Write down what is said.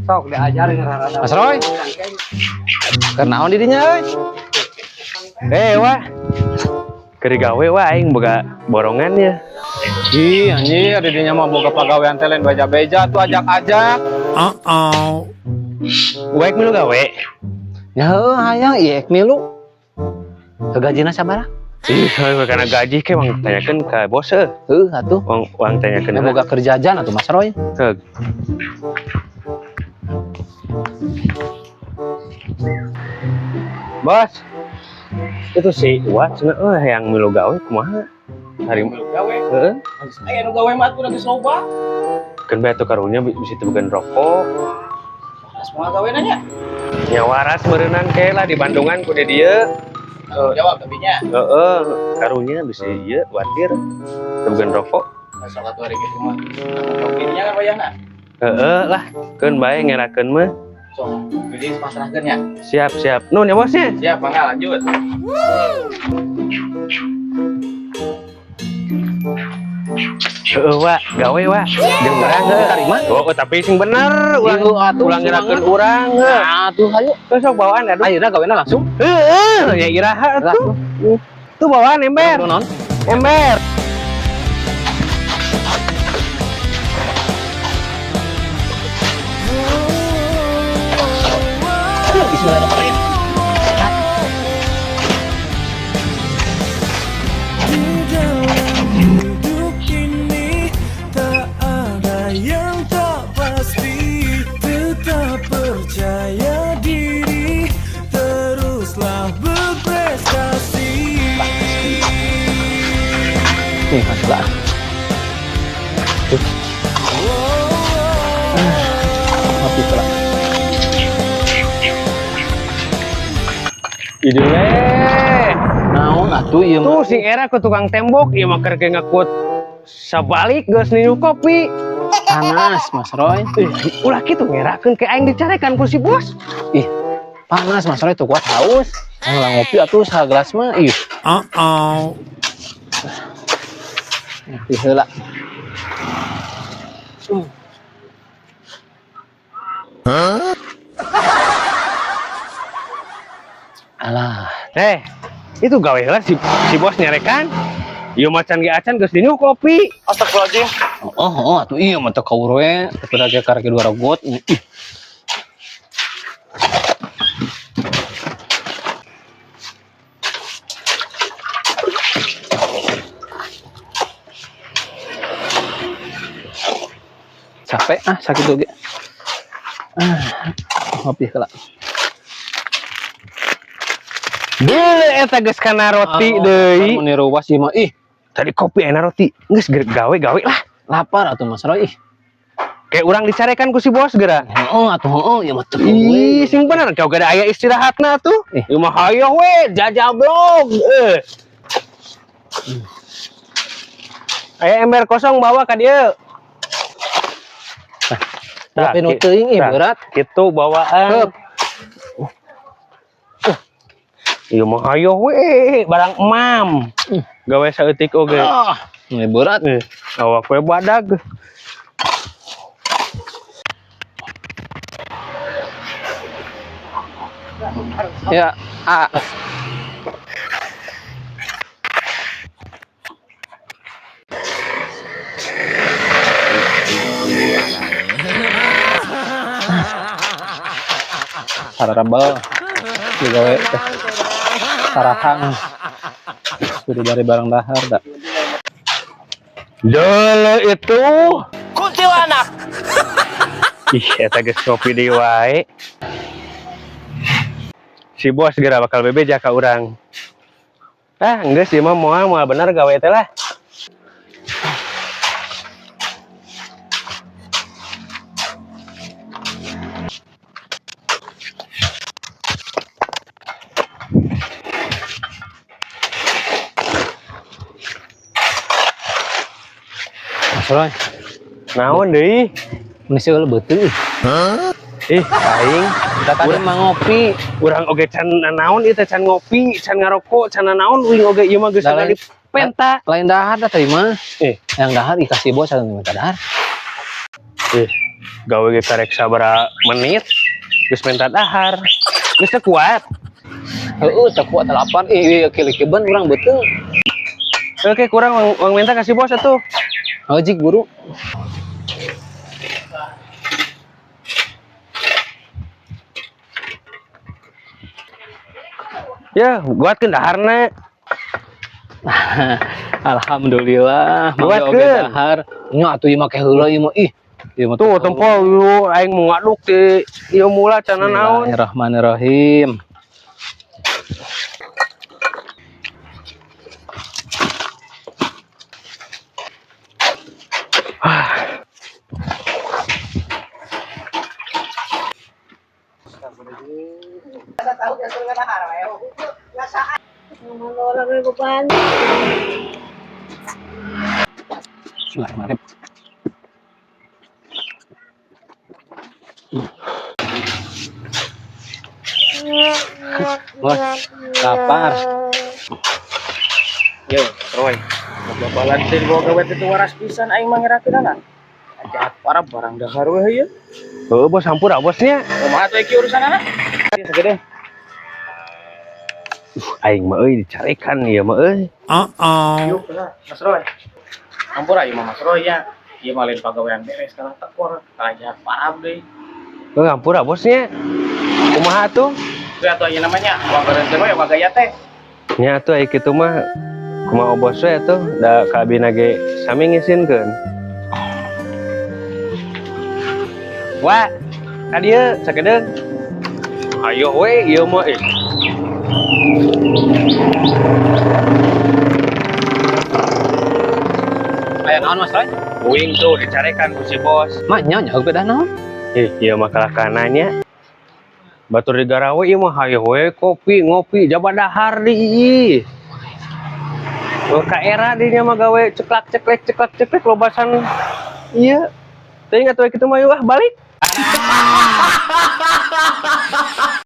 Sok diajarin rada. Mas Roy. Kenaon didinya euy? Wah. Keur gawe wah aing boga borongannya. Ih, anjir didinya mah boga pagawean teh lain beja-beja tuh ajak-ajak. Waek milu gawe. Ya heuh hayang ieu milu. Kegajina sabaraha? Ih, karena gaji ke wang tanyakeun ka bos heuh. Heuh atuh. Wang tanyakeun. Boga kerjaan atuh Mas Roy. Heug. Bos. Itu si Iwa cenah yang milu gawe kumaha? Hari milu gawe. Heeh. Aya nu gawe mah atuh geus loba. Keun bae atuh karunya bisa tukeun rokok. Semua gawe nanya. Nya waras meureunnan ke lah di Bandungan ku dieu. Jawab tapi nya. Heeh, karunya bisa ieu watir tukeun rokok. Sok atuh hari kitu mah. Kopinya kan wayahna. Heeh lah, keun bae ngerakeun mah. Sok jadi pasrahkeun nya. Siap. Nuhun ya bosnya. Siap, mangga lanjut. Heeh, Wak, gawe Wak. Jeung urang heuh. Karima? Oh, tapi sing bener Ieu atuh ulang ngerakeun urang heuh. Atuh hayu. Sok bawaan atuh. Ayeuna gawena langsung. Heeh, ya iraha atuh. Tuh bawaan ember. Non. Ember. Bismillahirrahmanirrahim. Hidup ini tak ada yang tak pasti. Tetap percaya diri, teruslah berprestasi. Nih, masalah. Ngopi pula. Ide we. Naon atuh ieu Tuh mah? sing era ke tukang tembok ieu mah keur ge ngakut sabalik geus niu kopi. Panas, Mas Roy. Ulah kitu ngerakeun ke aing dicarekan ku si bos. Ih, panas Mas Roy tuh kuat haus. Ngolah ngopi atuh sagelas mah. Ih, ngopi heula. Alah, Itu gawe heula si bos nyarekan. Ieu macan ge acan geus diniu kopi. Astagfirullahaladzim. atuh iya mah teu kaur we, teu dage karek dua regot. Ih. Capek sakit oge. Ngopi heula. Deui eta geus kana roti deui. Mun niruwas ieu mah ih, Tadi kopi enak roti. Geus gawe lah. lapar atuh Mas Roy. Ih. Kayak urang dicarekan ku si bos geura. Heeh atuh ieu mah teu Ih, sing bener kau gada aya istirahatna tuh. Ieu mah hayo we jajablog. Aya ember kosong bawa ka dieu. Tapi nu teuing ih berat. Kitu bawaan. Ieu mah hayo we barang emam. Gawe saeutik oge. Ini berat. Awak we badag. Ya, sararabel digawe teh sarahang sudah dari barang dahar dah. Dolo itu Kuntilanak. ih eta geus kopi deui wae. Si bos geura bakal bebeja ka urang. Geus ieu mah moal bener gawe teh lah. Mas Roy, Naon deui? ini sih betul. Ih, aing Tadi mah ngopi. urang oge can naon ieu teh can ngopi, can ngarokok, can naon uing oge ieu mah geus Da lain- dipenta. Lain dahar dah tadi mah. Eh, Yang dahar dikasih bos atau minta dahar. gawe ge karek sabaraha menit geus minta dahar. Geus teu kuat. Heeh, teu kuat 8. Kili-kiban urang beuteung. Oke, kurang uang minta kasih bos atuh. Ojik buru. Ya, buatkeun daharna. Alhamdulillah, mangga oge Buatkeun. dahar. Nya atuh ieu make heula ieu mah ih. Ieu mah Tuh tempo yuk aing mau ngaduk di ieu mula cenah naon. Bismillahirrahmanirrahim. Bismillahirrahmanirrahim. Bos, lapar. Yo, Roy. Babalan teh gua gawe itu waras pisan aing mah ngerakeunana. Aja para barang dahar we ieu. Heuh bos hampura bosnya. Kumaha tuh iki urusanana? Sagede. Aing mah euy dicarekan ieu mah euy. Yuk, Mas Roy. Ampura ieu mah Mas Roy ya. Ieu mah lain pagawean beres kalah tekor, kalah jahat parah deui. Heuh hampura bosnya. Kumaha tuh? Itu atuh ieu namanya wagareun teh we wagaya teh. Nya atuh aya kitu mah kumaha bos we atuh da kabina ge sami ngisinkeun. Wah, ka dieu sakedeung. Ayo we ieu mah Aya naon Mas Roy? Uing tuh dicarekan ku si bos. Mah nya beda naon? Ieu mah kalakananya. Batur di Garawe ieu mah hayo we kopi ngopi jaba dahar di. Ka era dinya mah gawe ceklak ceklek lobasan. Iya. Teuing atuh kitu mah yeuh balik.